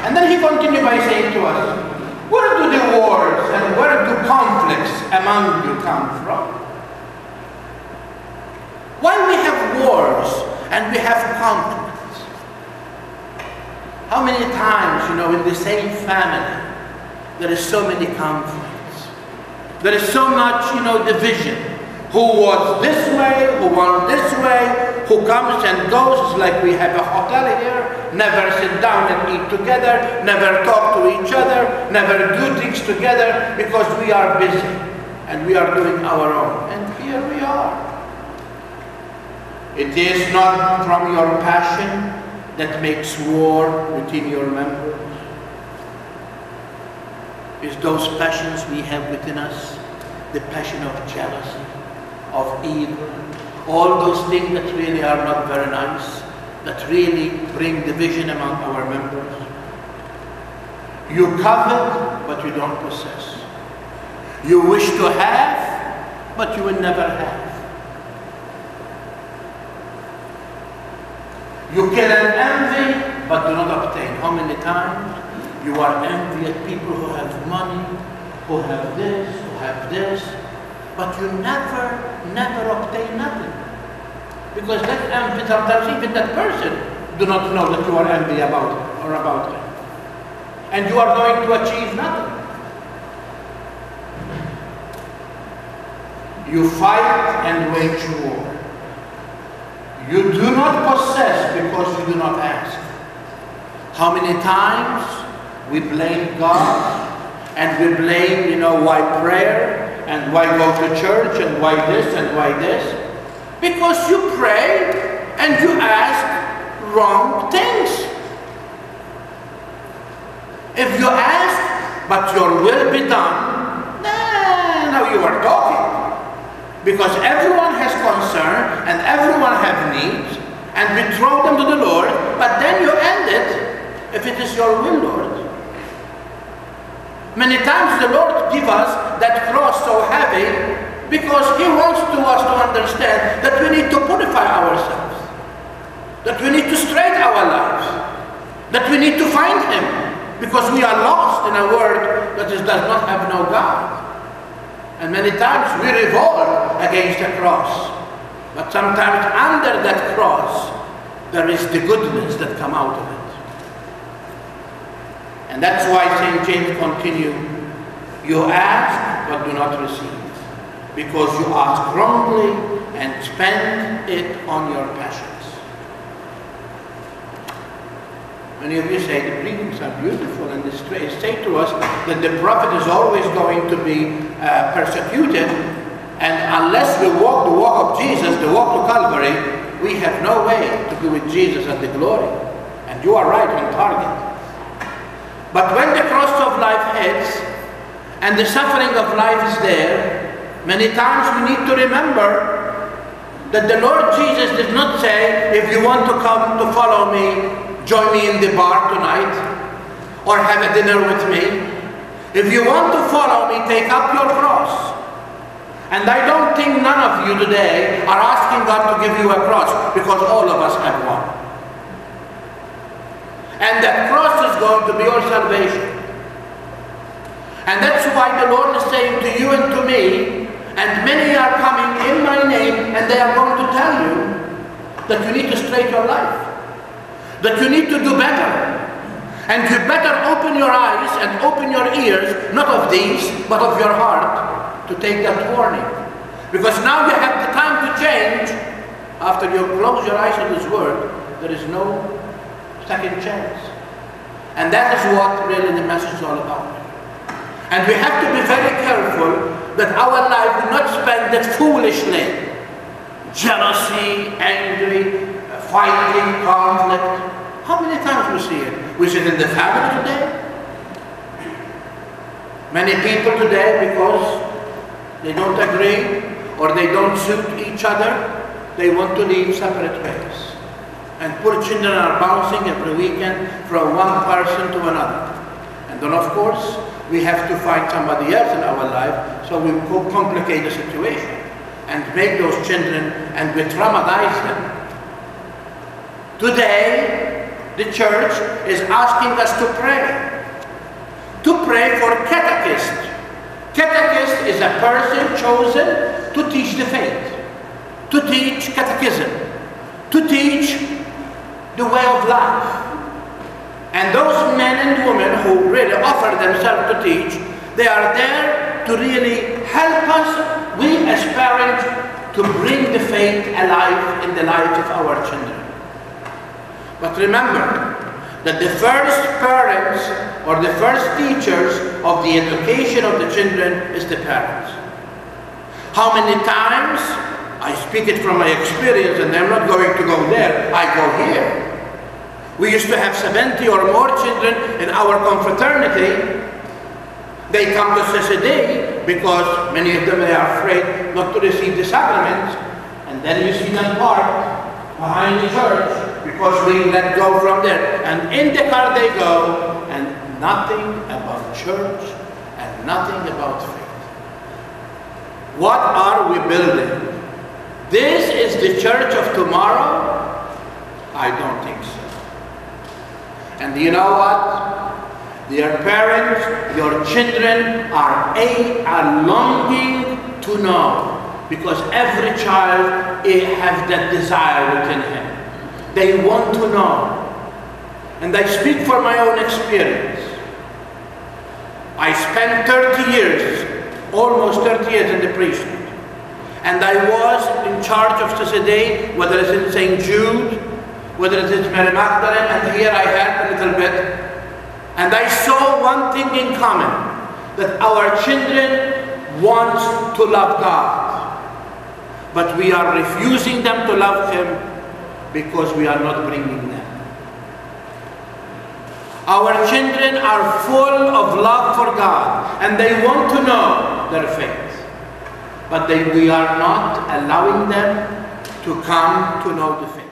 And then he continued by saying to us, where do the wars and where do conflicts among you come from? Why we have wars and we have conflicts? How many times, in the same family, there is so many conflicts. There is so much, division. Who was this way, who went this way, who comes and goes. It's like we have a hotel here, never sit down and eat together, never talk to each other, never do things together because we are busy and we are doing our own. And here we are. It is not from your passion that makes war within your members. It's those passions we have within us, the passion of jealousy, of evil, all those things that really are not very nice, that really bring division among our members. You covet, but you don't possess. You wish to have, but you will never have. You can envy, but do not obtain. How many times you are envy at people who have money, who have this, but you never obtain nothing. Because that envy, sometimes even that person do not know that you are envy about him. And you are going to achieve nothing. You fight and wage war. You do not possess because you do not ask. How many times we blame God and we blame, why prayer and why go to church and why this and why this? Because you pray and you ask wrong things. If you ask, but your will be done, now you are talking. Because everyone has concern and everyone have needs, and we throw them to the Lord, but then you end it if it is your will, Lord. Many times the Lord gives us that cross so heavy because He wants us to understand that we need to purify ourselves, that we need to straighten our lives, that we need to find Him, because we are lost in a world that does not have no God. And many times we revolt against the cross. But sometimes under that cross, there is the goodness that come out of it. And that's why St. James continues, you ask but do not receive, because you ask wrongly and spend it on your passions. Many of you say the preachings are beautiful and they say to us that the prophet is always going to be persecuted, and unless we walk the walk of Jesus, the walk to Calvary, we have no way to be with Jesus at the glory. And you are right on target. But when the cross of life hits and the suffering of life is there, many times we need to remember that the Lord Jesus did not say, if you want to come to follow me, join me in the bar tonight, or have a dinner with me. If you want to follow me, take up your cross. And I don't think none of you today are asking God to give you a cross, because all of us have one. And that cross is going to be your salvation. And that's why the Lord is saying to you and to me, and many are coming in my name, and they are going to tell you that you need to straighten your life, that you need to do better. And you better open your eyes and open your ears, not of these, but of your heart, to take that warning. Because now you have the time to change. After you close your eyes on this word, there is no second chance. And that is what really the message is all about. And we have to be very careful that our life will not spend that foolishly. Jealousy, angry, fighting, conflict. How many times we see it? We see it in the family today. Many people today, because they don't agree or they don't suit each other, they want to live separate ways. And poor children are bouncing every weekend from one person to another. And then of course, we have to find somebody else in our life, so we complicate the situation and make those children, and we traumatize them. Today, the church is asking us to pray. To pray for catechist. Catechist is a person chosen to teach the faith, to teach catechism, to teach the way of life. And those men and women who really offer themselves to teach, they are there to really help us, we as parents, to bring the faith alive in the lives of our children. But remember that the first parents or the first teachers of the education of the children is the parents. How many times, I speak it from my experience and I'm not going to go there, I go here. We used to have 70 or more children in our confraternity. They come to CCD because many of them are afraid not to receive the sacraments, and then you see them parked behind the church because we let go from there. And in the car they go, and nothing about church and nothing about faith. What are we building? This is the church of tomorrow? I don't think so. And you know what? Your parents, your children are longing to know, because every child has that desire within him. They want to know. And I speak from my own experience. I spent 30 years, almost 30 years in the priesthood. And I was in charge of CCD, whether it's in St. Jude, whether it is Mary Magdalene, and here I help a little bit. And I saw one thing in common, that our children want to love God. But we are refusing them to love Him because we are not bringing them. Our children are full of love for God, and they want to know their faith. But we are not allowing them to come to know the faith.